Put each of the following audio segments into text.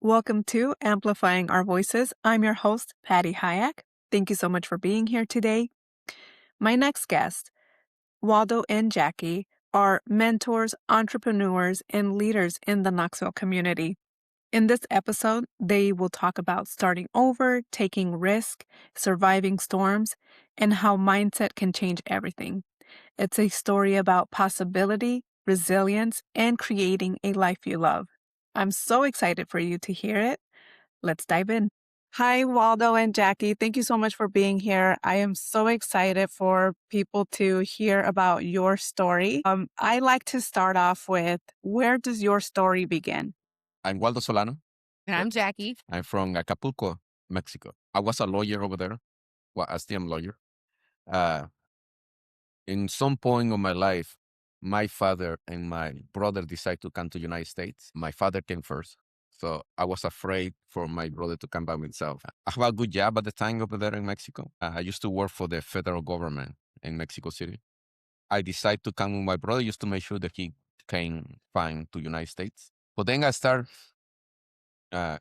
Welcome to Amplifying Our Voices. I'm your host, Patty Hayak. Thank you so much for being here today. My next guest, Waldo and Jacqui, are mentors, entrepreneurs, and leaders in the Knoxville community. In this episode, they will talk about starting over, taking risk, surviving storms, and how mindset can change everything. It's a story about possibility, resilience, and creating a life you love. I'm so excited for you to hear it. Let's dive in. Hi, Waldo and Jacqui. Thank you so much for being here. I am so excited for people to hear about your story. I like to start off with, where does your story begin? I'm Waldo Solano. And I'm Jacqui. I'm from Acapulco, Mexico. I was a lawyer over there. Well, I still am a lawyer. Uh, in some point of my life, my father and my brother decided to come to the United States. My father came first. So I was afraid for my brother to come by himself. I have a good job at the time over there in Mexico. I used to work for the federal government in Mexico City. I decided to come with my brother just to make sure that he came fine to United States. But then I started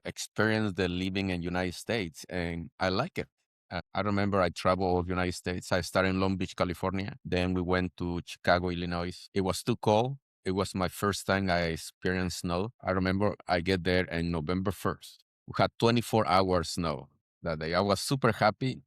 experience the living in United States, and I like it. I remember I traveled all the United States. I started in Long Beach, California. Then we went to Chicago, Illinois. It was too cold. It was my first time I experienced snow. I remember I get there on November 1st. We had 24 hours snow that day. I was super happy.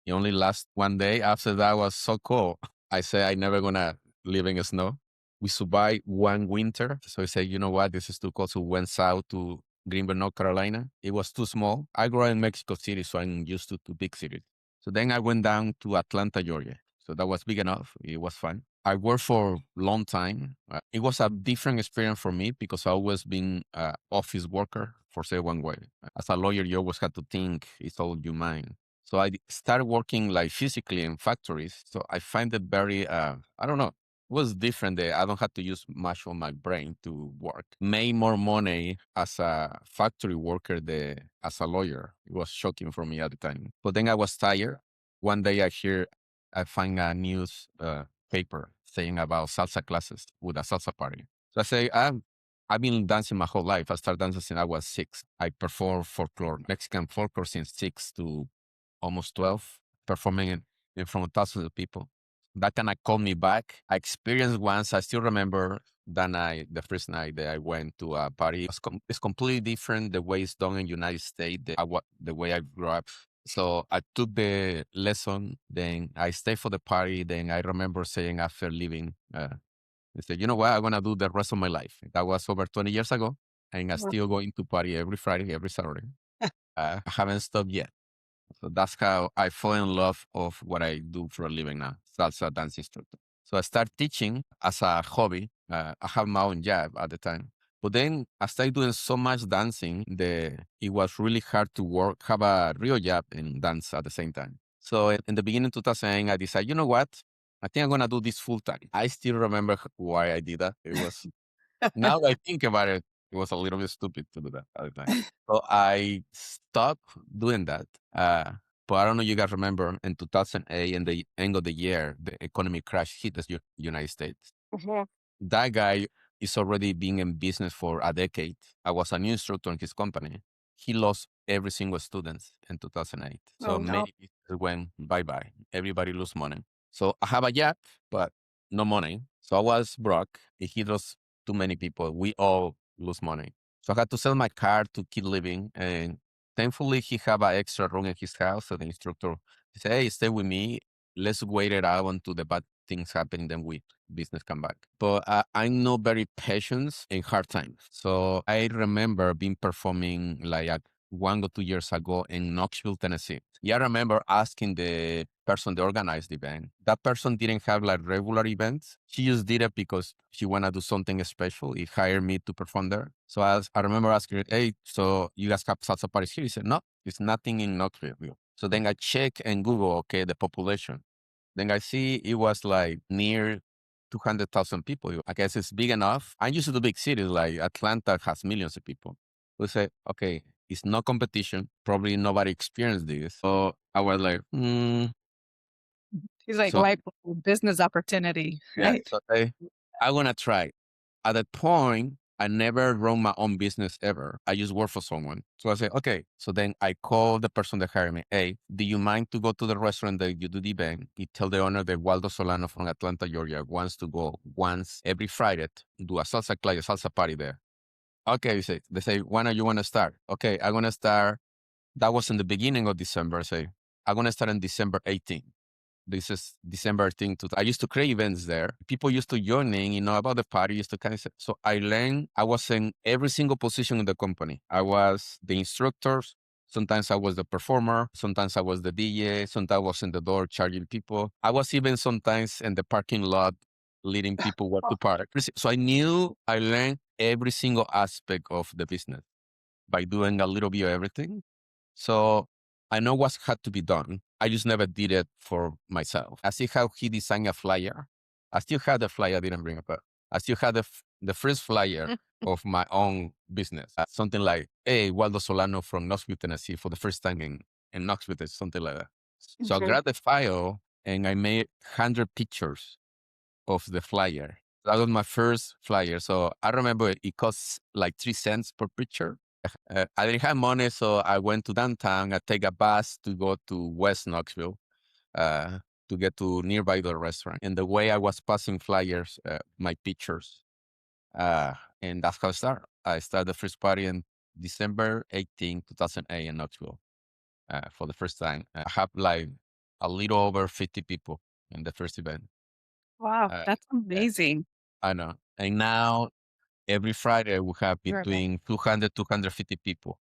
It only last one day. After that was so cold. I said I never gonna live in snow. We survived one winter. So I said, you know what, this is too cold. So we went south to Greenville, North Carolina. It was too small. I grew up in Mexico City, so I'm used to big cities. So then I went down to Atlanta, Georgia. So that was big enough. It was fun. I worked for a long time. It was a different experience for me because I always been an office worker, for say one way. As a lawyer, you always have to think. It's all your mind. So I started working like physically in factories. So I find it very, I don't know, it was different. I don't have to use much of my brain to work. Made more money as a factory worker than as a lawyer. It was shocking for me at the time. But then I was tired. One day I find a news paper saying about salsa classes with a salsa party. So I say, I've been dancing my whole life. I started dancing since I was 6. I perform folklore, Mexican folklore since 6 to almost 12, performing in front of thousands of people. That kind of called me back. I experienced once, I still remember that night, the first night that I went to a party. It's completely different the way it's done in United States, the way I grew up. So I took the lesson, then I stayed for the party. Then I remember saying after leaving, I said, you know what, I'm going to do the rest of my life. That was over 20 years ago. And I'm still going to party every Friday, every Saturday. I haven't stopped yet. So that's how I fall in love of what I do for a living now, salsa dance instructor. So I start teaching as a hobby. I have my own job at the time. But then I started doing so much dancing that it was really hard to have a real job and dance at the same time. So in the beginning of 2008, I decided, you know what? I think I'm going to do this full time. I still remember why I did that. It was, now that I think about it, it was a little bit stupid to do that at the time. So I stopped doing that. But I don't know, you guys remember in 2008, in the end of the year, the economy crash hit the United States. Mhm. That guy is already being in business for a decade. I was a new instructor in his company. He lost every single student in 2008. So Oh, no. many businesses went bye-bye. Everybody lose money. So I have a job, but no money. So I was broke. He lost too many people. We all lose money. So I had to sell my car to keep living. And thankfully, he have an extra room in his house. So the instructor said, hey, stay with me. Let's wait it out until the bad things happen. Then business come back. But I'm not very patient in hard times. So I remember being performing like 1 or 2 years ago in Knoxville, Tennessee. Yeah, I remember asking the person that organized the event. That person didn't have like regular events. She just did it because she wanted to do something special. He hired me to perform there. So I remember asking her, hey, so you guys have salsa parties here? He said, no, it's nothing in Knoxville. So then I check and Google, okay, the population. Then I see it was like near 200,000 people. I guess it's big enough. I'm used to the big cities, like Atlanta has millions of people. We say, okay, it's no competition. Probably nobody experienced this. So I was like, He's like, so business opportunity, yeah, right? so I want to try. At that point, I never run my own business ever. I just work for someone. So I say, okay. So then I call the person that hired me. Hey, do you mind to go to the restaurant that you do the event? You tell the owner that Waldo Solano from Atlanta, Georgia wants to go once every Friday to do a salsa class, a salsa party there. Okay, they say, when are you want to start? Okay, I'm going to start. That was in the beginning of December. I say, I'm going to start on December 18th. This is December 18th. I used to create events there. People used to join in, about the party, used to kind of say, so I learned, I was in every single position in the company. I was the instructors. Sometimes I was the performer. Sometimes I was the DJ. Sometimes I was in the door charging people. I was even sometimes in the parking lot leading people where to park. So I learned every single aspect of the business by doing a little bit of everything. So I know what had to be done. I just never did it for myself. I see how he designed a flyer. I still had the flyer, I didn't bring it up. I still had the first flyer of my own business. Something like, hey, Waldo Solano from Knoxville, Tennessee, for the first time in Knoxville, something like that. So I grabbed the file and I made 100 pictures of the flyer. That was my first flyer. So I remember it cost like 3 cents per picture. I didn't have money, so I went to downtown. I take a bus to go to West Knoxville to get to nearby the restaurant. And the way I was passing flyers, my pictures, and that's how I started. I started the first party in December 2008 in Knoxville for the first time. I have like a little over 50 people in the first event. Wow, Uh, that's uh, amazing. I know. And now every Friday we have between 200, 250 people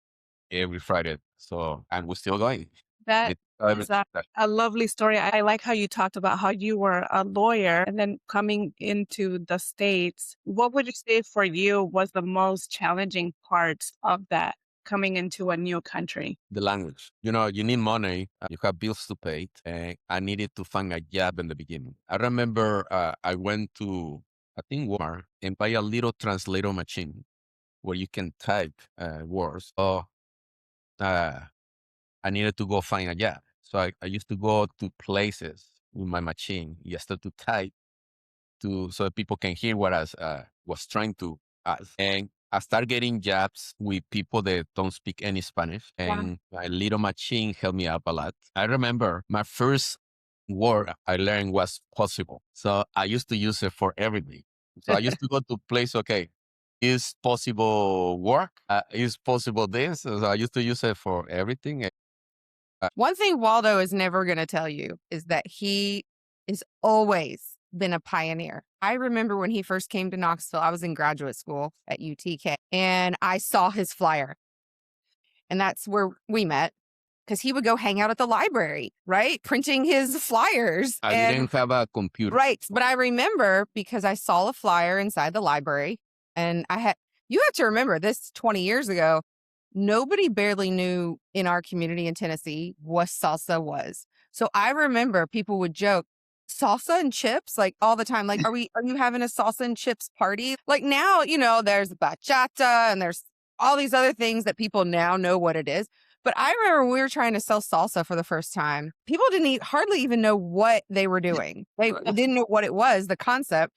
every Friday. So, and we're still going. That With every, is a lovely story. I like how you talked about how you were a lawyer and then coming into the States. What would you say for you was the most challenging part of that coming into a new country? the language. You need money. You have bills to pay. And I needed to find a job in the beginning. I remember I went to, I think, Walmart and buy a little translator machine where you can type words. So uh, I needed to go find a job. So I used to go to places with my machine just to type so that people can hear what I was trying to ask. And I start getting jobs with people that don't speak any Spanish, and my little machine helped me out a lot. I remember my first word I learned was possible. So I used to use it for everything. So I used to go to place, okay, is possible work? Is possible this? So I used to use it for everything. One thing Waldo is never going to tell you is that he has always been a pioneer. I remember when he first came to Knoxville, I was in graduate school at UTK and I saw his flyer. And that's where we met because he would go hang out at the library, right? Printing his flyers. I didn't have a computer. Right. But I remember because I saw a flyer inside the library and you have to remember this 20 years ago, nobody barely knew in our community in Tennessee what salsa was. So I remember people would joke, salsa and chips, like all the time. Like, are you having a salsa and chips party? Like now, there's bachata and there's all these other things that people now know what it is. But I remember when we were trying to sell salsa for the first time, people didn't hardly even know what they were doing. They didn't know what it was, the concept.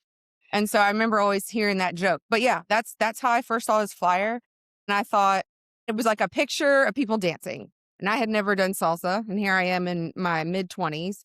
And so I remember always hearing that joke. But yeah, that's how I first saw his flyer. And I thought it was like a picture of people dancing. And I had never done salsa. And here I am in my mid-20s.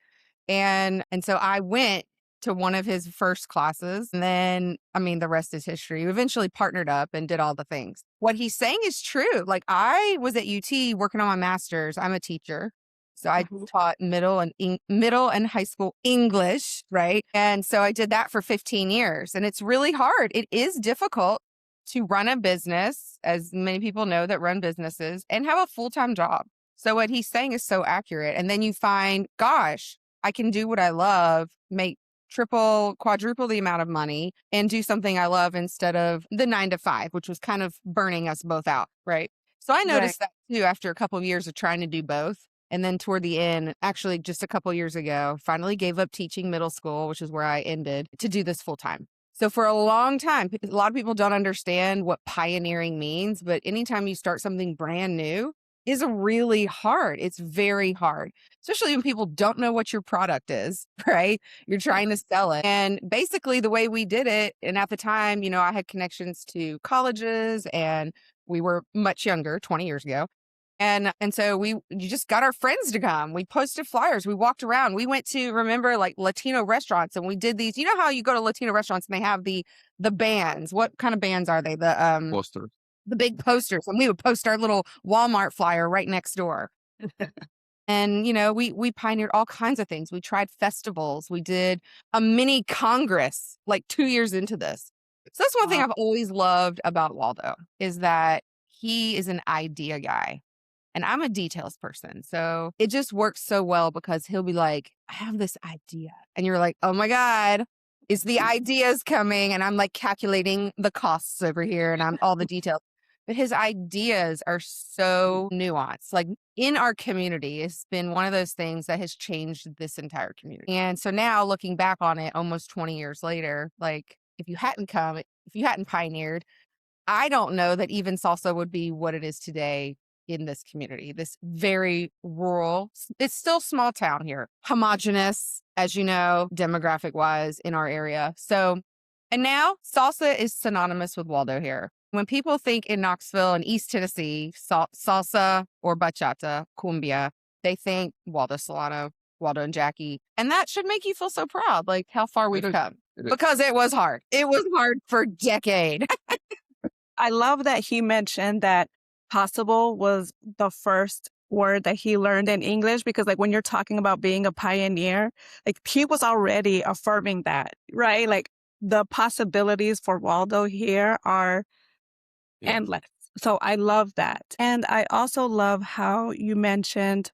And so I went to one of his first classes. And then, the rest is history. We eventually partnered up and did all the things. What he's saying is true. Like I was at UT working on my master's. I'm a teacher. So I taught middle and high school English, right? And so I did that for 15 years. And it's really hard. It is difficult to run a business, as many people know that run businesses, and have a full-time job. So what he's saying is so accurate. And then you find, gosh, I can do what I love, make triple, quadruple the amount of money and do something I love instead of the 9 to 5, which was kind of burning us both out, right? So I noticed that too after a couple of years of trying to do both. And then toward the end, actually just a couple of years ago, finally gave up teaching middle school, which is where I ended, to do this full time. So for a long time, a lot of people don't understand what pioneering means, but anytime you start something brand new, is really hard. It's very hard, especially when people don't know what your product is, right? You're trying to sell it. And basically, the way we did it, and at the time, I had connections to colleges and we were much younger, 20 years ago. And so you just got our friends to come. We posted flyers. We walked around. We went to, remember, like Latino restaurants, and we did these. You know how you go to Latino restaurants and they have the bands? What kind of bands are they? Posters. The big posters, and we would post our little Walmart flyer right next door. And, we pioneered all kinds of things. We tried festivals. We did a mini Congress like 2 years into this. So that's one thing I've always loved about Waldo is that he is an idea guy and I'm a details person. So it just works so well because he'll be like, I have this idea. And you're like, oh my God, is the ideas coming? And I'm like calculating the costs over here and I'm all the details. But his ideas are so nuanced. Like in our community, it's been one of those things that has changed this entire community. And so now looking back on it almost 20 years later, like if you hadn't pioneered, I don't know that even salsa would be what it is today in this community, this very rural, it's still small town here, homogenous, as you know, demographic wise in our area. So, and now salsa is synonymous with Waldo here. When people think in Knoxville and East Tennessee, salsa or bachata, cumbia, they think Waldo Solano, Waldo and Jacqui. And that should make you feel so proud, like how far we've come. Because it was hard. It was hard for a decade. I love that he mentioned that possible was the first word that he learned in English, because like when you're talking about being a pioneer, like he was already affirming that, right? Like the possibilities for Waldo here are endless. So I love that. And I also love how you mentioned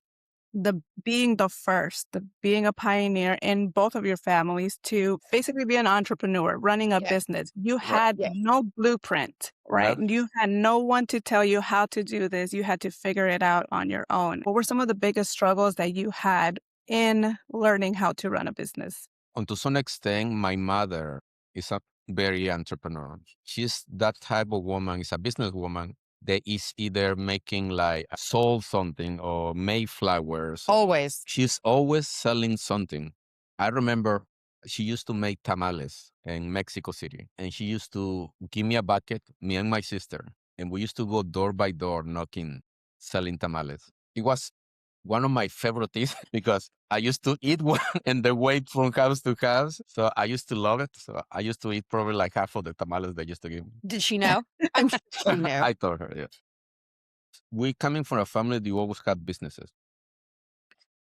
being the first, being a pioneer in both of your families to basically be an entrepreneur, running a business. You had no blueprint, right? Right. You had no one to tell you how to do this. You had to figure it out on your own. What were some of the biggest struggles that you had in learning how to run a business? And to some extent, my mother is a very entrepreneur. She's that type of woman, is a businesswoman that is either making like sold something or made flowers. Always. She's always selling something. I remember she used to make tamales in Mexico City, and she used to give me a bucket, me and my sister, and we used to go door by door knocking, selling tamales. It was one of my favorite things because I used to eat one and then wait from house to house. So I used to love it. So I used to eat probably like half of the tamales they used to give me. Did she know? I'm sure she knew. I told her, yes. We coming from a family that always had businesses.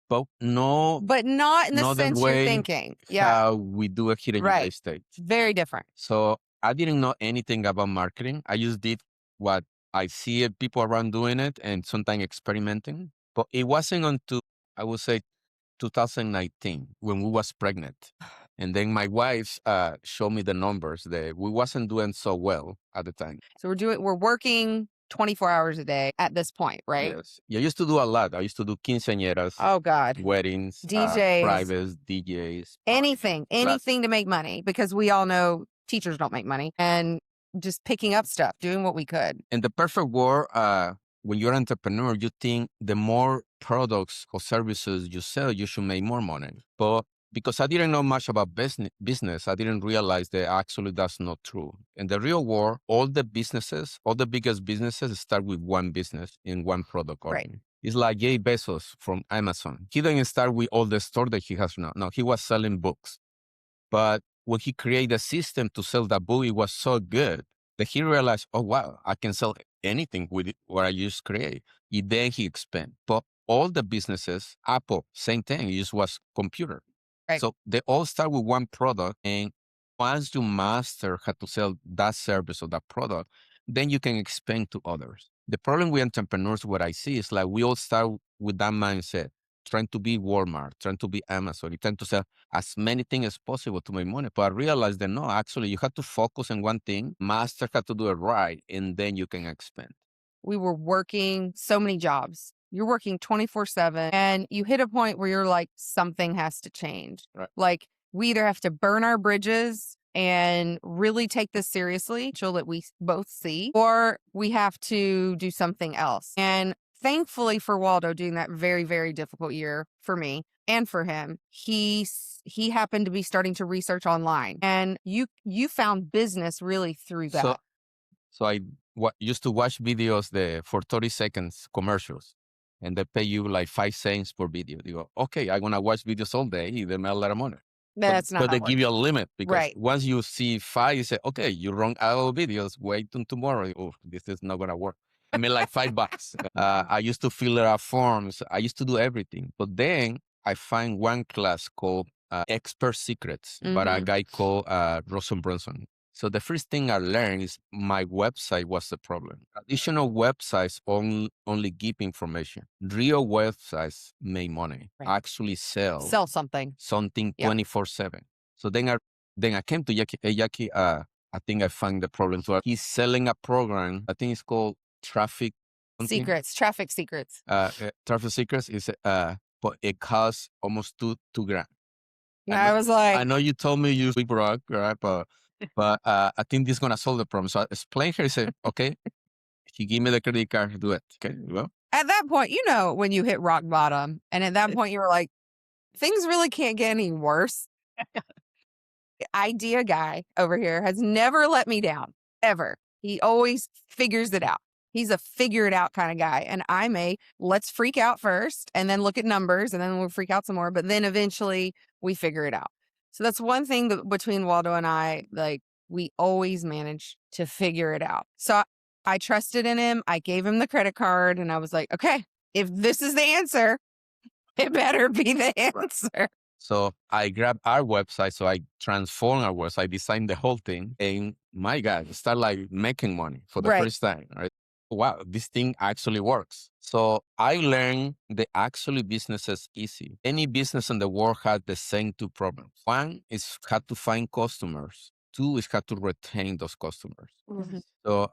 But not in the sense you're thinking. Yeah. How we do it here in the United States. Very different. So I didn't know anything about marketing. I just did what I see people around doing it and sometimes experimenting. But it wasn't until, I would say, 2019 when we was pregnant. And then my wife showed me the numbers that we wasn't doing so well at the time. So we're working 24 hours a day at this point, right? Yes. Yeah, I used to do a lot. I used to do quinceañeras. Oh God. Weddings. DJs. Privates, DJs. Anything to make money, because we all know teachers don't make money, and just picking up stuff, doing what we could. In the perfect world, when you're an entrepreneur, you think the more products or services you sell, you should make more money. But because I didn't know much about business, I didn't realize that actually that's not true. In the real world, all the biggest businesses start with one business in one product. Right. It's like Jeff Bezos from Amazon. He didn't start with all the store that he has now. No, he was selling books. But when he created a system to sell that book, it was so good that he realized, oh, wow, I can sell anything with it, what I just create. And then he expand. But all the businesses, Apple, same thing, it just was computer. Right. So they all start with one product. And once you master how to sell that service or that product, then you can expand to others. The problem with entrepreneurs, what I see is like we all start with that mindset, trying to be Walmart, trying to be Amazon, trying to sell as many things as possible to make money. But I realized that no, actually, you have to focus on one thing, master how to do it right, and then you can expand. We were working so many jobs. You're working 24/7, and you hit a point where you're like, something has to change. Right. Like we either have to burn our bridges and really take this seriously, so that we both see, or we have to do something else. And thankfully for Waldo during that very, very difficult year for me and for him, he happened to be starting to research online, and you found business really through that. So I used to watch videos for 30 seconds commercials, and they pay you like 5 cents per video. You go, okay, I'm gonna watch videos all day. They make a lot of money. That's not. But they give you a limit because Right. once you see 5, you say, okay, you run out of videos. Wait until tomorrow. Oh, this is not gonna work. I mean, like $5. I used to fill out forms. I used to do everything. But then I find one class called Expert Secrets by a guy called Rosen Brunson. So the first thing I learned is my website was the problem. Additional websites only give information. Real websites make money. Right. Actually sell something. Yep. 24/7. So then I came to Jacqui. Hey, Jacqui, I think I found the problem. So he's selling a program. I think it's called Traffic Secrets. Traffic Secrets. Traffic Secrets is but it costs almost two grand. I was like, I know you told me you speak rock, right? But I think this is gonna solve the problem. So I explained her. He said, okay, he gave me the credit card, do it. Okay, well. At that point, when you hit rock bottom, and at that point you were like, things really can't get any worse. Idea guy over here has never let me down, ever. He always figures it out. He's a figure it out kind of guy. And let's freak out first and then look at numbers and then we'll freak out some more. But then eventually we figure it out. So that's one thing that between Waldo and I, like, we always manage to figure it out. So I trusted in him. I gave him the credit card and I was like, okay, if this is the answer, it better be the answer. So I grabbed our website. So I transformed our website, I designed the whole thing. And my God, start like making money for the first time, right? Wow, this thing actually works. So I learned that actually business is easy. Any business in the world has the same 2 problems. One is how to find customers. 2 is how to retain those customers. So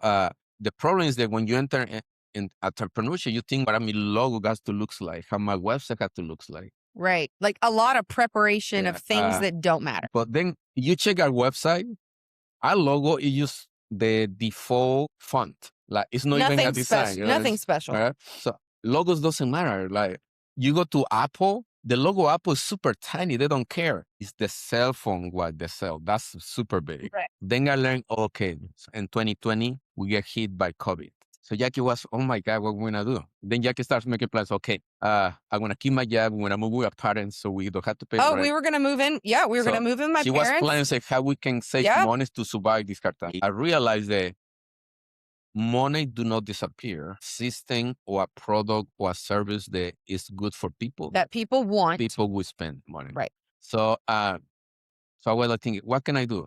the problem is that when you enter in entrepreneurship, you think what my logo has to look like, how my website has to look like. Right. Like a lot of preparation of things that don't matter. But then you check our website, our logo is just the default font. Like it's not even a design. Nothing special. Right? So logos doesn't matter. Like you go to Apple, the logo Apple is super tiny. They don't care. It's the cell phone what they sell. That's super big. Right. Then I learned, okay, so in 2020, we get hit by COVID. So Jacqui was, oh my God, what we're going to do? Then Jacqui starts making plans. Okay, I'm going to keep my job. We're going to move with our parents so we don't have to pay rent. We were going to move in. Yeah, we were going to move in my she parents. She was planning how we can save money to survive this hard time. I realized that money do not disappear. System or a product or a service that is good for people. That people want. People will spend money. Right. So I was thinking, what can I do?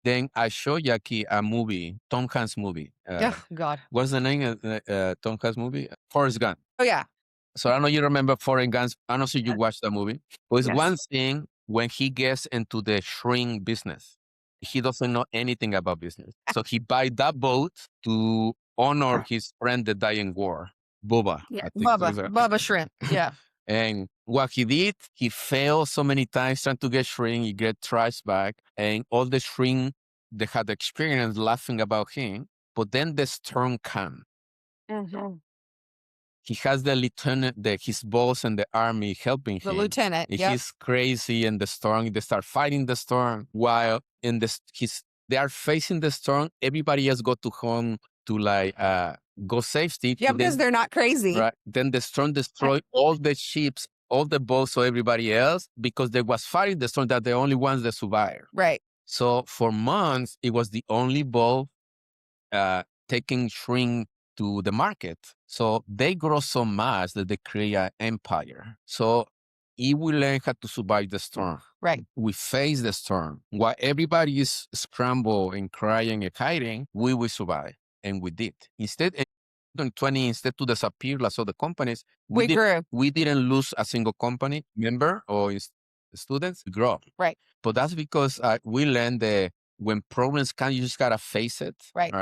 Then I showed Jacqui a movie, Tom Hanks movie. God. What's the name of Tom Hanks movie? Forrest Gump. Oh, yeah. So I don't know you remember Forrest Gump. I don't know if you watched the movie. But it's one thing when he gets into the shrink business. He doesn't know anything about business. So he buys that boat to honor his friend that died in war, Bubba. Yeah, Bubba Shrimp. Yeah. And what he did, he failed so many times trying to get shrink. He get trashed back. And all the shrink, they had experience laughing about him. But then the storm came. He has the lieutenant, his boss and the army helping him. The lieutenant, He's crazy in the storm. They start fighting the storm while they are facing the storm. Everybody else go to home to go safety. Yeah, because they're not crazy. Right. Then the storm destroyed all the ships, all the boats, so everybody else, because they was fighting the storm, that the only ones that survived. Right. So for months, it was the only boat taking shrink to the market. So they grow so much that they create an empire. So if we learn how to survive the storm, right? We face the storm. While everybody is scrambled and crying and hiding, we will survive. And we did. Instead, in 2020, instead to disappear like other companies, we grew. We didn't lose a single company member or students. We grow. Right. But that's because we learned that when problems come, you just got to face it. Right.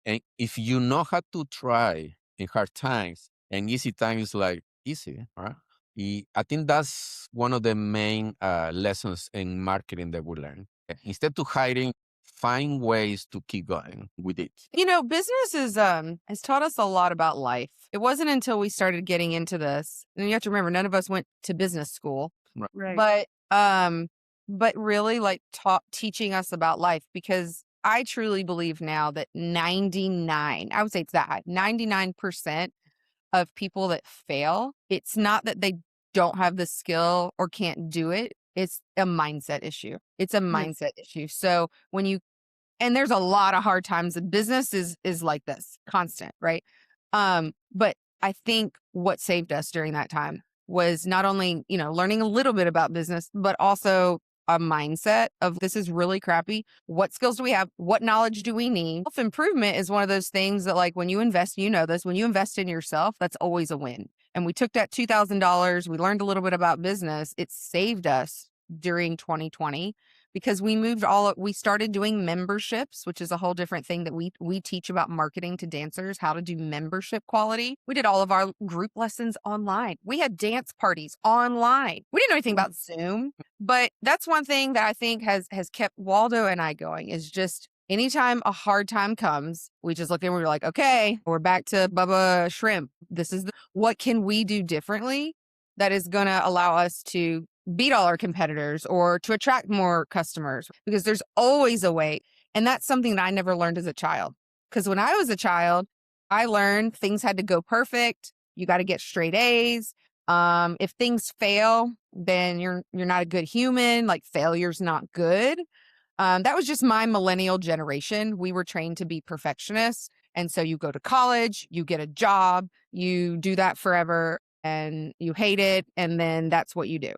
And if you know how to try in hard times and easy times, like easy, right? I think that's one of the main lessons in marketing that we learn. Instead of hiding, find ways to keep going with it. Business has taught us a lot about life. It wasn't until we started getting into this, and you have to remember, none of us went to business school, Right. but really like teaching us about life, because I truly believe now that 99, I would say it's that high, 99% of people that fail, it's not that they don't have the skill or can't do it. It's a mindset issue. It's a mindset issue. So and there's a lot of hard times. Business is like this, constant, right? But I think what saved us during that time was not only, learning a little bit about business, but also a mindset of, this is really crappy. What skills do we have? What knowledge do we need? Self-improvement is one of those things that, like, when you invest, when you invest in yourself, that's always a win. And we took that $2,000, we learned a little bit about business. It saved us during 2020 because we started doing memberships, which is a whole different thing that we teach about marketing to dancers, how to do membership quality. We did all of our group lessons online. We had dance parties online. We didn't know anything about Zoom, but that's one thing that I think has kept Waldo and I going, is just anytime a hard time comes, we just look and we're like, okay, we're back to Bubba Shrimp. What can we do differently that is going to allow us to beat all our competitors or to attract more customers? Because there's always a way. And that's something that I never learned as a child. Because when I was a child, I learned things had to go perfect. You got to get straight A's. If things fail, then you're not a good human. Like, failure's not good. That was just my millennial generation. We were trained to be perfectionists. And so you go to college, you get a job, you do that forever, and you hate it. And then that's what you do.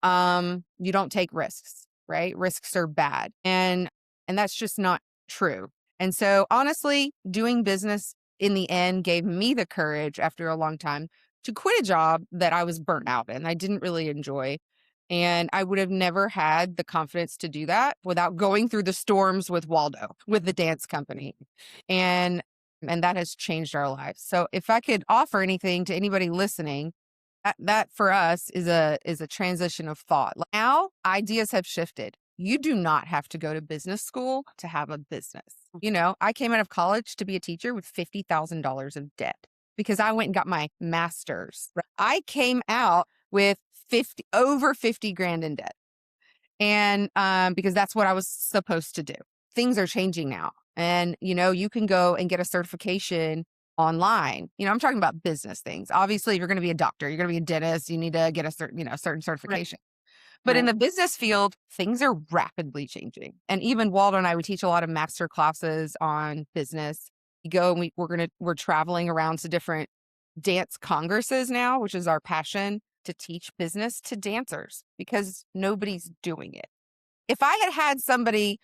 You don't take risks, right? Risks are bad. And that's just not true. And so honestly, doing business in the end gave me the courage after a long time to quit a job that I was burnt out in. I didn't really enjoy. And I would have never had the confidence to do that without going through the storms with Waldo, with the dance company. And that has changed our lives. So if I could offer anything to anybody listening, that for us is a transition of thought. Now ideas have shifted. You do not have to go to business school to have a business. I came out of college to be a teacher with $50,000 of debt because I went and got my master's. I came out with over 50 grand in debt. And because that's what I was supposed to do. Things are changing now. And, you can go and get a certification online. I'm talking about business things. Obviously, if you're going to be a doctor, you're going to be a dentist, you need to get a certain certification. But in the business field, things are rapidly changing. And even Waldo and I, we teach a lot of master classes on business. We go and we're traveling around to different dance congresses now, which is our passion, to teach business to dancers because nobody's doing it. If I had had somebody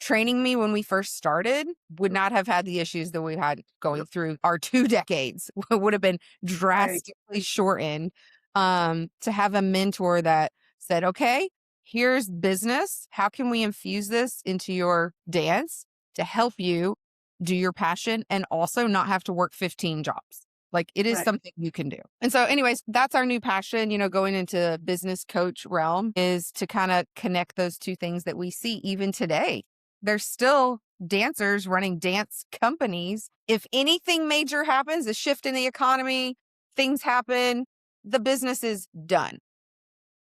training me when we first started, would not have had the issues that we had going through our 2 decades. Would have been drastically shortened. To have a mentor that said, okay, here's business. How can we infuse this into your dance to help you do your passion and also not have to work 15 jobs? Like, it is something you can do. And so anyways, that's our new passion, going into business coach realm, is to kind of connect those two things that we see even today. There's still dancers running dance companies. If anything major happens, a shift in the economy, things happen, the business is done.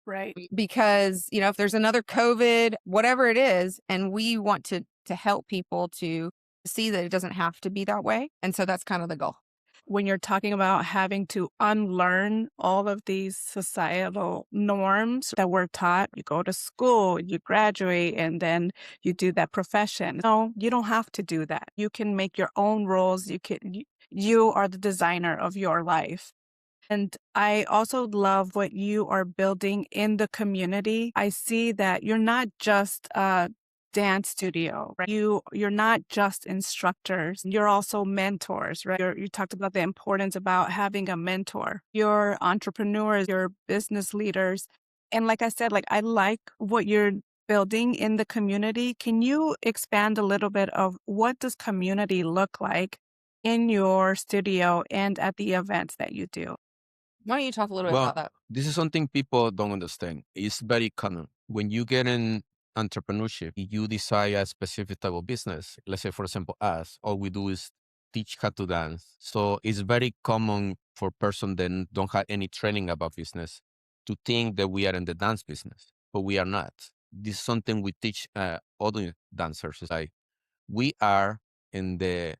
Right. Because, if there's another COVID, whatever it is, and we want to help people to see that it doesn't have to be that way. And so that's kind of the goal. When you're talking about having to unlearn all of these societal norms that we're taught, you go to school, you graduate, and then you do that profession. No, you don't have to do that. You can make your own rules. You are the designer of your life. And I also love what you are building in the community. I see that you're not just a dance studio, right? You're not just instructors. You're also mentors, right? You talked about the importance about having a mentor. You're entrepreneurs, you're business leaders. And like I said, I like what you're building in the community. Can you expand a little bit of what does community look like in your studio and at the events that you do? Why don't you talk a little bit about that? This is something people don't understand. It's very common. When you get in entrepreneurship, you decide a specific type of business. Let's say, for example, us, all we do is teach how to dance. So it's very common for person that don't have any training about business to think that we are in the dance business, but we are not. This is something we teach other dancers. It's like we are in the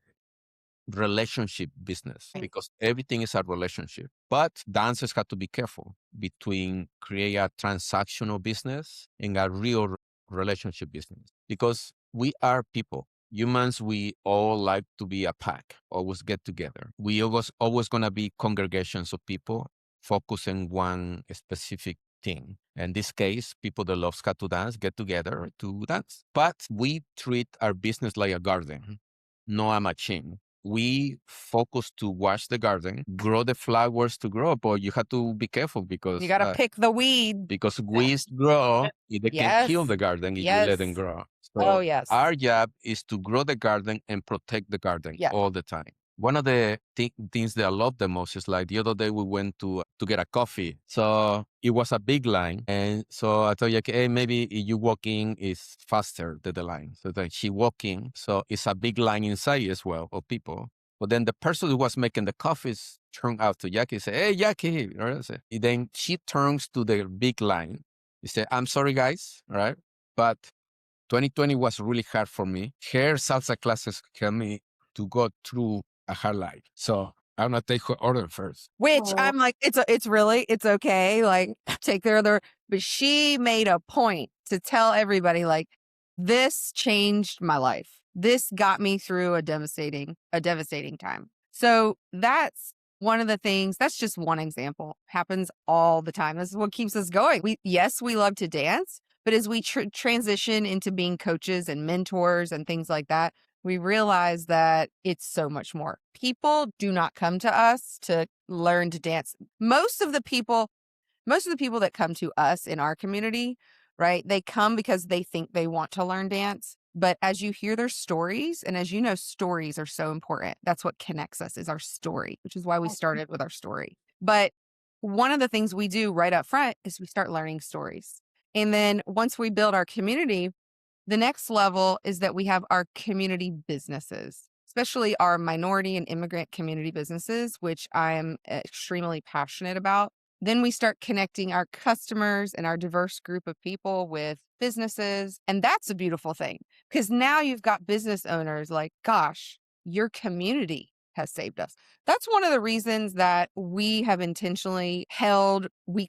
relationship business because everything is a relationship. But dancers have to be careful between create a transactional business and a real relationship business because we are people. Humans, we all like to be a pack, always get together. We always gonna be congregations of people focusing one specific thing. In this case, people that love ska to dance get together to dance. But we treat our business like a garden, not a machine. We focus to wash the garden, grow the flowers to grow, but you have to be careful because You got to pick the weed. weeds grow, they can kill Yes. the garden if you let them Yes. grow. Oh, So yes. our job is to grow the garden and protect the garden Yeah. all the time. One of the things that I love the most is like the other day we went to get a coffee. So it was a big line. And so I told you, okay, hey, maybe if you walk in is faster than the line. So then she walked in. So it's a big line inside as well of people. But then the person who was making the coffees turned out to Jackie and said, hey, Jackie. Right? Then she turns to the big line. He said, I'm sorry, guys. All right. But 2020 was really hard for me. Her salsa classes helped me to go through a hard life. So I'm gonna take her order first. Which I'm like, it's okay. Like, take their other. But she made a point to tell everybody, like, this changed my life. This got me through a devastating time. So that's one of the things. That's just one example. Happens all the time. This is what keeps us going. We love to dance, but as we transition into being coaches and mentors and things like that, we realize that it's so much more. People do not come to us to learn to dance. Most of the people that come to us in our community, right, they come because they think they want to learn dance. But as you hear their stories, and as you know, stories are so important. That's what connects us is our story, which is why we started with our story. But one of the things we do right up front is we start learning stories. And then once we build our community, the next level is that we have our community businesses, especially our minority and immigrant community businesses, which I am extremely passionate about. Then we start connecting our customers and our diverse group of people with businesses. And that's a beautiful thing because now you've got business owners like, gosh, your community has saved us. That's one of the reasons that we have intentionally held we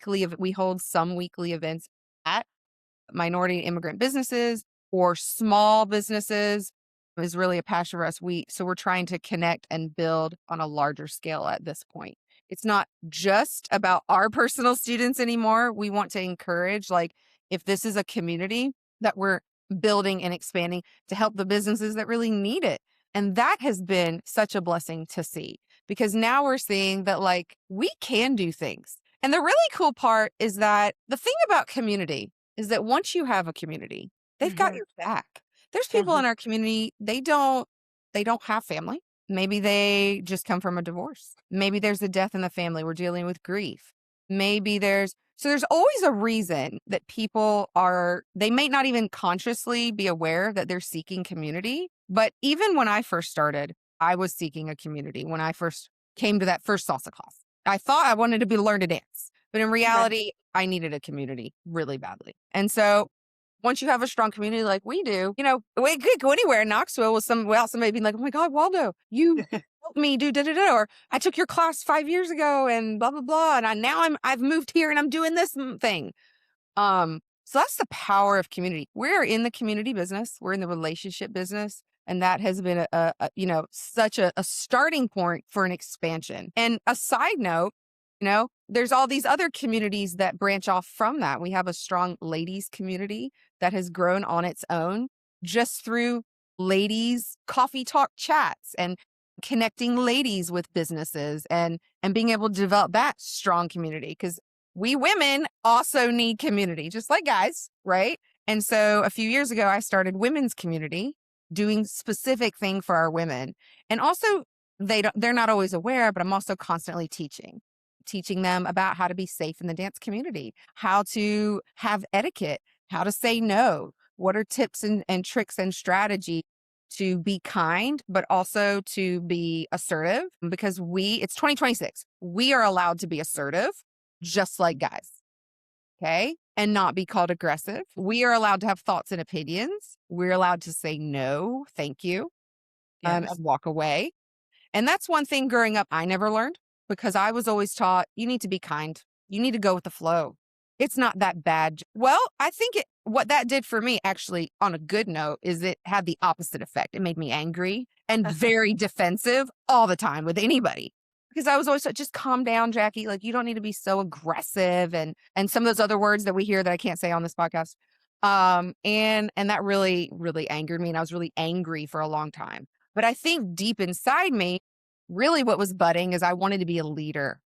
hold some weekly events at minority and immigrant businesses or small businesses is really a passion for us. So we're trying to connect and build on a larger scale at this point. It's not just about our personal students anymore. We want to encourage, like, if this is a community that we're building and expanding to help the businesses that really need it. And that has been such a blessing to see because now we're seeing that, like, we can do things. And the really cool part is that the thing about community is that once you have a community, they've got your back. There's people in our community, they don't have family. Maybe they just come from a divorce. Maybe there's a death in the family. We're dealing with grief. Maybe there's always a reason that people they may not even consciously be aware that they're seeking community. But even when I first started, I was seeking a community. When I first came to that first salsa class, I thought I wanted to learn to dance. But in reality, I needed a community really badly. And so once you have a strong community like we do, we could go anywhere in Knoxville with somebody being like, oh my God, Waldo, you helped me do da-da-da, or I took your class 5 years ago and blah, blah, blah. And I've moved here and I'm doing this thing. So that's the power of community. We're in the community business. We're in the relationship business. And that has been such a starting point for an expansion. And a side note, there's all these other communities that branch off from that. We have a strong ladies community that has grown on its own just through ladies coffee talk chats and connecting ladies with businesses and being able to develop that strong community because we women also need community, just like guys, right? And so a few years ago, I started women's community doing specific thing for our women. And also they're not always aware, but I'm also constantly teaching them about how to be safe in the dance community, how to have etiquette, how to say no, What are tips and tricks and strategy to be kind, but also to be assertive? Because it's 2026. We are allowed to be assertive, just like guys. Okay. And not be called aggressive. We are allowed to have thoughts and opinions. We're allowed to say no, thank you, and walk away. And that's one thing growing up I never learned, because I was always taught you need to be kind. You need to go with the flow. It's not that bad. Well, I think what that did for me, actually, on a good note, is it had the opposite effect. It made me angry and very defensive all the time with anybody. Because I was always just calm down, Jacqui. Like, you don't need to be so aggressive and some of those other words that we hear that I can't say on this podcast. And that really, really angered me. And I was really angry for a long time. But I think deep inside me, really what was budding is I wanted to be a leader.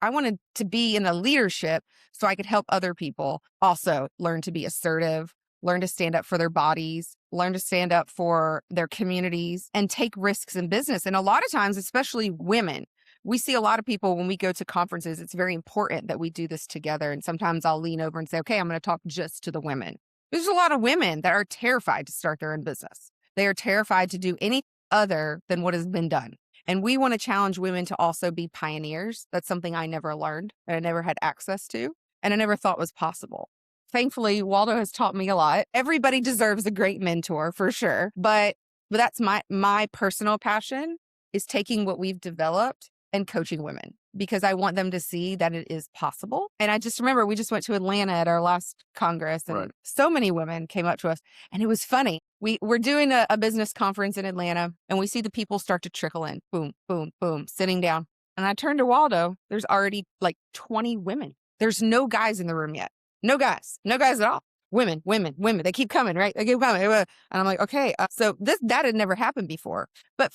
I wanted to be in a leadership so I could help other people also learn to be assertive, learn to stand up for their bodies, learn to stand up for their communities, and take risks in business. And a lot of times, especially women, we see a lot of people when we go to conferences, it's very important that we do this together. And sometimes I'll lean over and say, okay, I'm going to talk just to the women. There's a lot of women that are terrified to start their own business. They are terrified to do anything other than what has been done. And we want to challenge women to also be pioneers. That's something I never learned and I never had access to, and I never thought was possible. Thankfully, Waldo has taught me a lot. Everybody deserves a great mentor for sure. But that's my personal passion, is taking what we've developed and coaching women, because I want them to see that it is possible. And I just remember we just went to Atlanta at our last Congress, and so many women came up to us, and it was funny. We're doing a business conference in Atlanta, and we see the people start to trickle in, boom, boom, boom, sitting down. And I turned to Waldo. There's already like 20 women. There's no guys in the room yet. No guys at all. Women. They keep coming, right? They keep coming. And I'm like, okay. So that had never happened before, but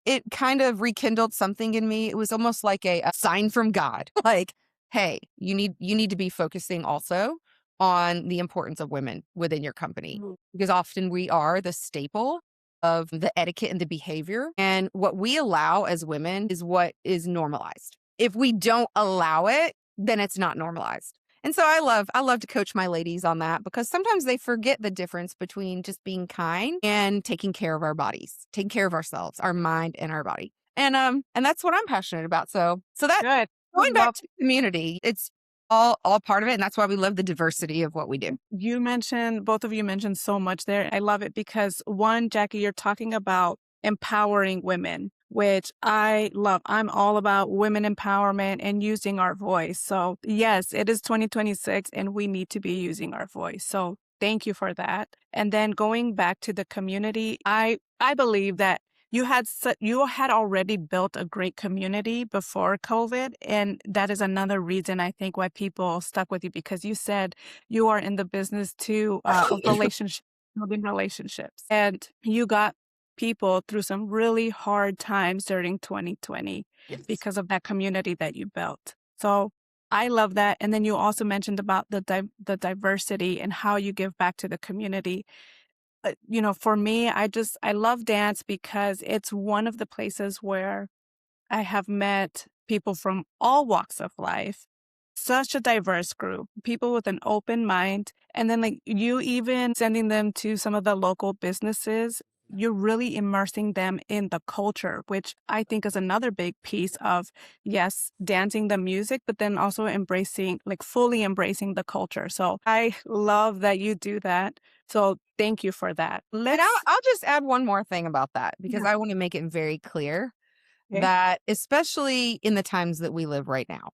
it kind of rekindled something in me. It was almost like a sign from God. Like, hey, you need to be focusing also on the importance of women within your company, because often we are the staple of the etiquette and the behavior. And what we allow as women is what is normalized. If we don't allow it, then it's not normalized. And so I love to coach my ladies on that, because sometimes they forget the difference between just being kind and taking care of our bodies, taking care of ourselves, our mind and our body. And that's what I'm passionate about. So that Good. Going back to community, it's all part of it. And that's why we love the diversity of what we do. Both of you mentioned so much there. I love it because, one, Jacqui, you're talking about empowering women, which I love. I'm all about women empowerment and using our voice. So yes, it is 2026 and we need to be using our voice. So thank you for that. And then going back to the community, I believe that you had already built a great community before COVID. And that is another reason I think why people stuck with you, because you said you are in the business too of building relationships. And you got people through some really hard times during 2020 because of that community that you built. So I love that. And then you also mentioned about the diversity and how you give back to the community. For me, I love dance because it's one of the places where I have met people from all walks of life, such a diverse group, people with an open mind. And then like you even sending them to some of the local businesses, you're really immersing them in the culture, which I think is another big piece of, yes, dancing the music, but then also fully embracing the culture. So I love that you do that. So thank you for that. And I'll just add one more thing about that, because I want to make it very clear that, especially in the times that we live right now.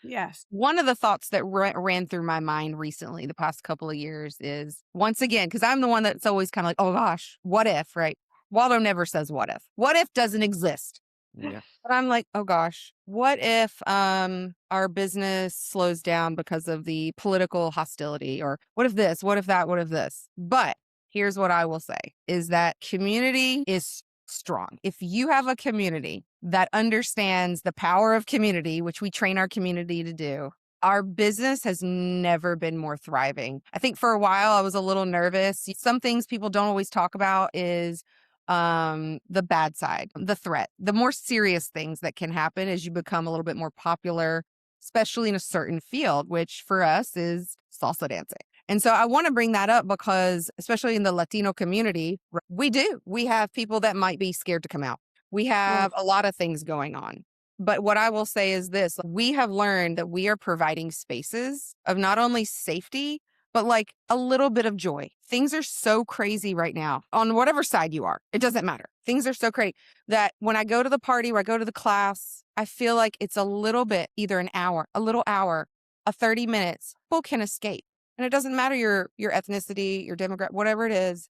Yes. One of the thoughts that ran through my mind recently, the past couple of years, is, once again, because I'm the one that's always kind of like, oh gosh, what if, right? Waldo never says what if. What if doesn't exist. Yeah. But I'm like, oh gosh, what if our business slows down because of the political hostility? Or what if this, what if that, what if this? But here's what I will say, is that community is strong. If you have a community that understands the power of community, which we train our community to do, our business has never been more thriving. I think for a while I was a little nervous. Some things people don't always talk about is the bad side, the threat, the more serious things that can happen as you become a little bit more popular, especially in a certain field, which for us is salsa dancing. And so I want to bring that up because, especially in the Latino community, we have people that might be scared to come out. We have a lot of things going on. But what I will say is this: we have learned that we are providing spaces of not only safety, but like a little bit of joy. Things are so crazy right now on whatever side you are. It doesn't matter. Things are so crazy that when I go to the party or I go to the class, I feel like it's a little bit, either an hour, a little hour, a 30 minutes, people can escape. And it doesn't matter your ethnicity, your demographic, whatever it is.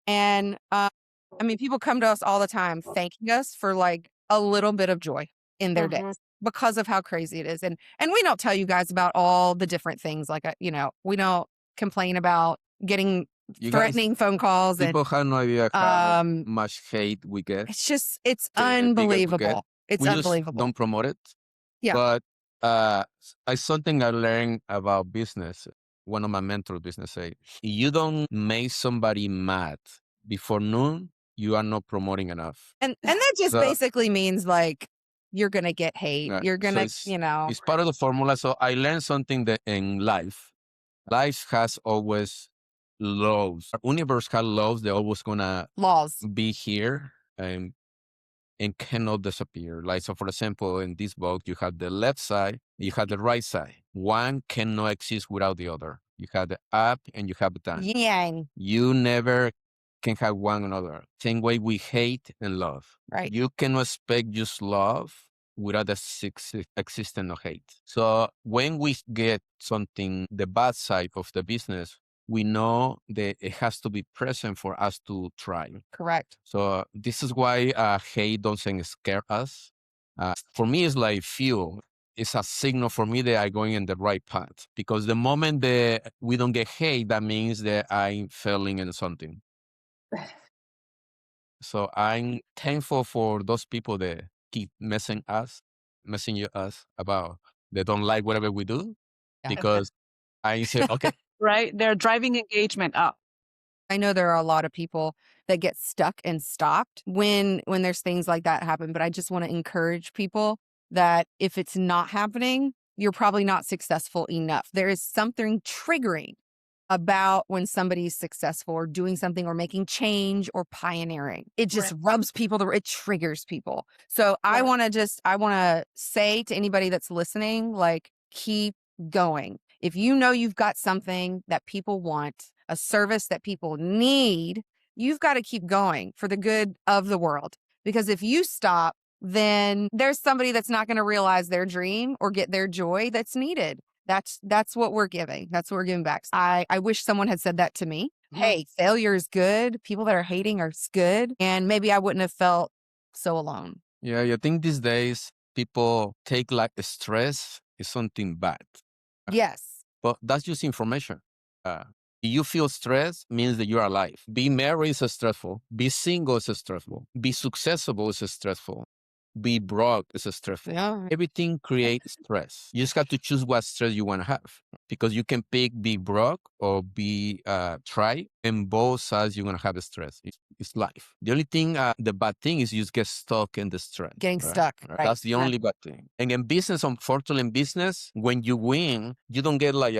And I mean, people come to us all the time thanking us for like a little bit of joy in their days because of how crazy it is. And we don't tell you guys about all the different things. Like, we don't complain about getting threatening phone calls. People have no idea how and much hate we get. it's unbelievable. It's we unbelievable. Just don't promote it. Yeah. But something I learned about business. One of my mentors business say, if you don't make somebody mad before noon, you are not promoting enough. And that just basically means like you're going to get hate. You're going to, It's part of the formula. So I learned something that in life has always laws. Our universe has laws. They're always going to be here and cannot disappear. Like, so for example, in this book, you have the left side, you have the right side. One cannot exist without the other. You have the up and you have the down. Yang. You never can have one another. Same way we hate and love. Right. You cannot expect just love without the existence of hate. So when we get something, the bad side of the business, we know that it has to be present for us to try. Correct. So this is why hate doesn't scare us. For me, it's like fuel. It's a signal for me that I'm going in the right path. Because the moment that we don't get hate, that means that I'm failing in something. So I'm thankful for those people that keep messaging us about they don't like whatever we do. Because I say, okay. Right? They're driving engagement up. I know there are a lot of people that get stuck and stopped when there's things like that happen, but I just want to encourage people that if it's not happening, you're probably not successful enough. There is something triggering about when somebody's successful or doing something or making change or pioneering. It just rubs people, it triggers people. So I want to say to anybody that's listening, like, keep going. If you know you've got something that people want, a service that people need, you've got to keep going for the good of the world. Because if you stop, then there's somebody that's not going to realize their dream or get their joy that's needed. That's what we're giving. That's what we're giving back. I wish someone had said that to me. Hey, failure is good. People that are hating are good. And maybe I wouldn't have felt so alone. Yeah, I think these days people take like stress is something bad. Yes. But that's just information. You feel stress means that you're alive. Be married is stressful. Be single is stressful. Be successful is stressful. Be broke is stressful. Yeah. Everything creates stress. You just have to choose what stress you want to have. Because you can pick be broke or be try. And both sides you're going to have stress. It's life. The only thing, the bad thing is you just get stuck in the stress. Getting stuck. Right. That's the only bad thing. And in business, unfortunately in business, when you win, you don't get like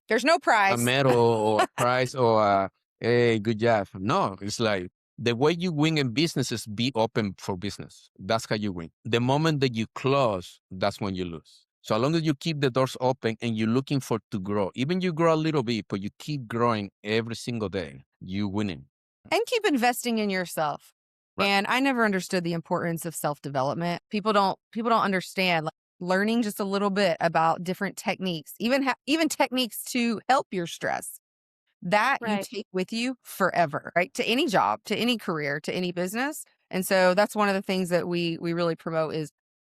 there's no prize. A medal or a prize or hey, good job. No, it's like the way you win in business is be open for business. That's how you win. The moment that you close, that's when you lose. So as long as you keep the doors open and you're looking for to grow, even you grow a little bit, but you keep growing every single day, you winning. And keep investing in yourself. Right. And I never understood the importance of self-development. People don't understand learning just a little bit about different techniques, even techniques to help your stress. That you take with you forever, right? To any job, to any career, to any business. And so that's one of the things that we really promote is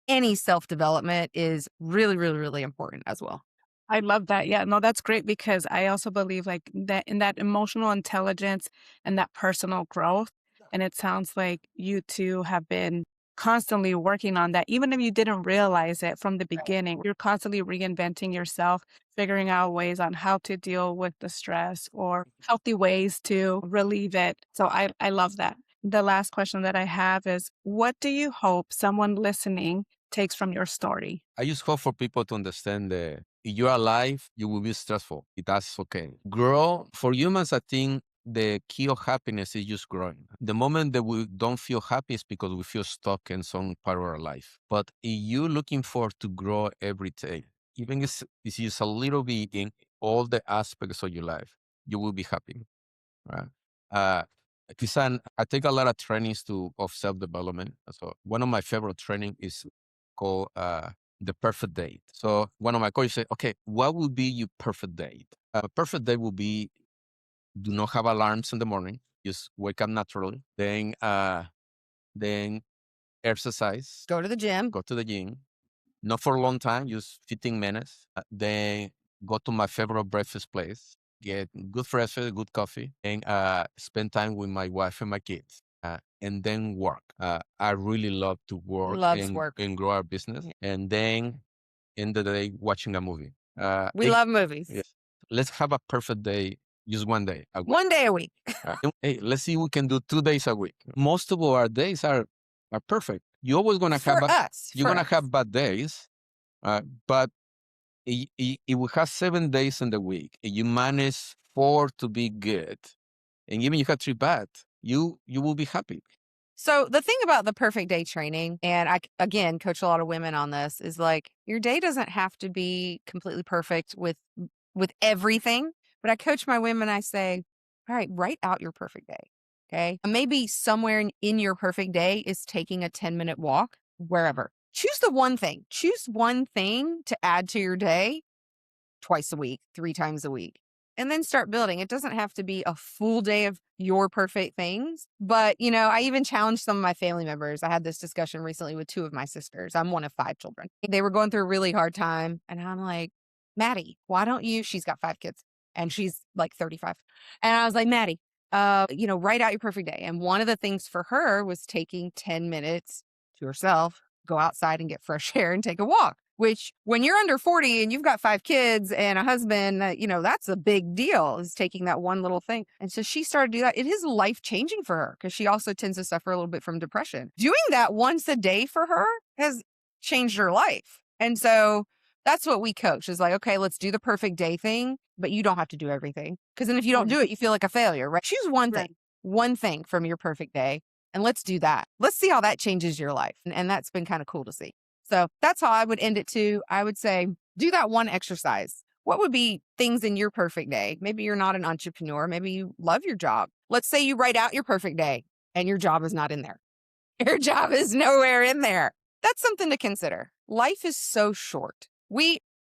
any self-development is really, really, really important as well. I love that. Yeah, no, that's great because I also believe like that in that emotional intelligence and that personal growth. And it sounds like you two have been constantly working on that. Even if you didn't realize it from the beginning, you're constantly reinventing yourself, figuring out ways on how to deal with the stress or healthy ways to relieve it. So I love that. The last question that I have is, what do you hope someone listening takes from your story? I just hope for people to understand that If you're alive, you will be stressful. That's okay. Grow. For humans, I think the key of happiness is just growing. The moment that we don't feel happy is because we feel stuck in some part of our life. But if you're looking for to grow every day, even if it's just a little bit in all the aspects of your life, you will be happy, right? Uh, I take a lot of trainings of self-development. So one of my favorite training is called the perfect date. So one of my coaches said, okay, what would be your perfect date? A perfect date will be do not have alarms in the morning. Just wake up naturally. Then exercise. Go to the gym. Go to the gym. Not for a long time, just 15 minutes. Then go to my favorite breakfast place. Get good breakfast, good coffee, and spend time with my wife and my kids. And then work. I really love to work and grow our business. And then end the day watching a movie. We love movies. Yes. Let's have a perfect day, just one day a week. 1 day a week. Hey, let's see if we can do 2 days a week. Most of our days are perfect. You're always gonna have bad days, but if we have 7 days in the week and you manage 4 to be good, and even you have 3 bad, you will be happy. So the thing about the perfect day training, and I, again, coach a lot of women on this, is like your day doesn't have to be completely perfect with everything. But I coach my women, I say, all right, write out your perfect day. Okay. Maybe somewhere in your perfect day is taking a 10-minute walk, wherever. Choose one thing to add to your day twice a week, 3 times a week, and then start building. It doesn't have to be a full day of your perfect things. But, I even challenged some of my family members. I had this discussion recently with 2 of my sisters. I'm one of 5 children. They were going through a really hard time. And I'm like, Maddie, why don't you, she's got 5 kids and she's like 35. And I was like, Maddie, write out your perfect day. And one of the things for her was taking 10 minutes to herself, go outside and get fresh air and take a walk. Which when you're under 40 and you've got 5 kids and a husband, that's a big deal, is taking that one little thing. And so she started to do that. It is life changing for her because she also tends to suffer a little bit from depression. Doing that once a day for her has changed her life. And so that's what we coach is like, okay, let's do the perfect day thing, but you don't have to do everything. Because then if you don't do it, you feel like a failure, right? Choose one thing from your perfect day, and let's do that. Let's see how that changes your life. And that's been kind of cool to see. So that's how I would end it too. I would say, do that one exercise. What would be things in your perfect day? Maybe you're not an entrepreneur. Maybe you love your job. Let's say you write out your perfect day and your job is not in there. Your job is nowhere in there. That's something to consider. Life is so short.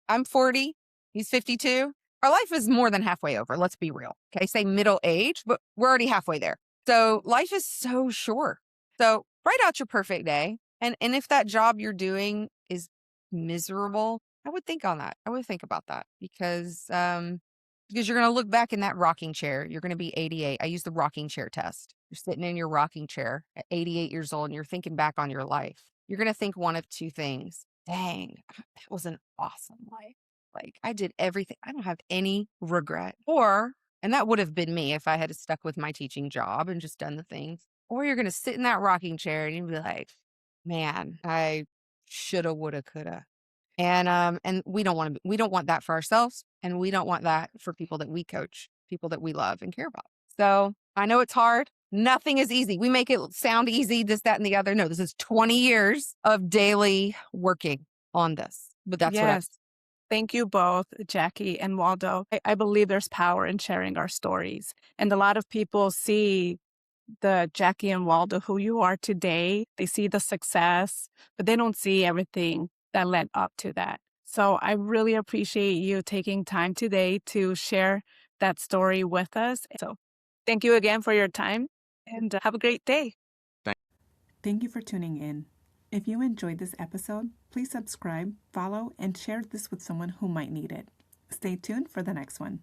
I'm 40. He's 52. Our life is more than halfway over. Let's be real. Okay. Say middle age, but we're already halfway there. So life is so short. So write out your perfect day. And if that job you're doing is miserable, I would think on that. I would think about that because you're going to look back in that rocking chair. You're going to be 88. I use the rocking chair test. You're sitting in your rocking chair at 88 years old and you're thinking back on your life. You're going to think one of 2 things. Dang, that was an awesome life. Like I did everything. I don't have any regret. And that would have been me if I had stuck with my teaching job and just done the things. Or you're going to sit in that rocking chair and you'd be like, man, I shoulda, woulda, coulda. And we don't want that for ourselves. And we don't want that for people that we coach, people that we love and care about. So I know it's hard. Nothing is easy. We make it sound easy, this, that, and the other. No, this is 20 years of daily working on this. But that's what Thank you both, Jacqui and Waldo. I believe there's power in sharing our stories. And a lot of people see the Jacqui and Waldo who you are today. They see the success, but they don't see everything that led up to that. So I really appreciate you taking time today to share that story with us. So thank you again for your time and have a great day. Thank you for tuning in. If you enjoyed this episode, please subscribe, follow, and share this with someone who might need it. Stay tuned for the next one.